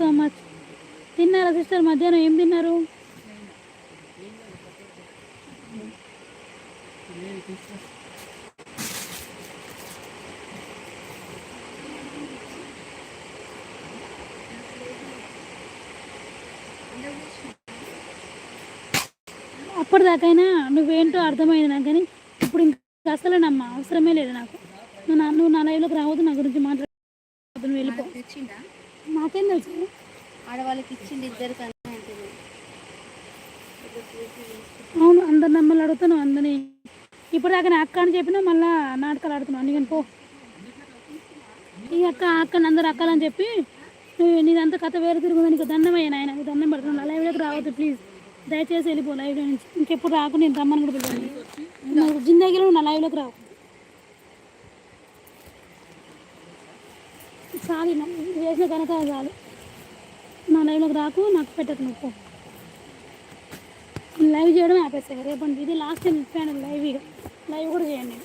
So much. తిన్నారా sister? మధ్యాహ్నం ఏం తిన్నారు? అప్పటిదాకైనా నువ్వేంటో అర్థమైంది నాకు, కానీ ఇప్పుడు ఇంకా అసలు నమ్మ అవసరమే లేదు నాకు. నువ్వు నా లైవ్లోకి రావద్దు, నా గురించి మాట్లాడదు, నువ్వు వెళ్ళిపో. నాకేం తెలుసు? ఆడవాళ్ళకి ఇచ్చింది ఇద్దరు. అవును, అందరు నమ్మల్ని అడుగుతాను అందరినీ. ఇప్పటిదాకా నా అక్క అని చెప్పినా మళ్ళీ నాటకాలు ఆడుతున్నావు అందుకని పో. ఈ అక్కని అందరు అక్కలని చెప్పి నీదంతా కథ వేరు తిరుగుతుంది. నీకు దండం అయ్యా నాయన, నీకు దండం పడుతున్నాను. లైవ్లోకి రావద్దు ప్లీజ్, దయచేసి వెళ్ళిపో లైవ్లో నుంచి. ఇంకెప్పుడు రాకు, నేను రమ్మని కూడా పిలవండి. నువ్వు జిందగీలో నా లైవ్లోకి రావు. చాలు చేసిన కనుక చాలు. నా లైవ్లోకి రాకు, నాకు పెట్టకు నువ్వు. లైవ్ చేయడం ఆపేస్తాయి రేపటి. ఇది లాస్ట్ టైం ఇచ్చాను లైవ్, ఇక లైవ్ కూడా చేయండి.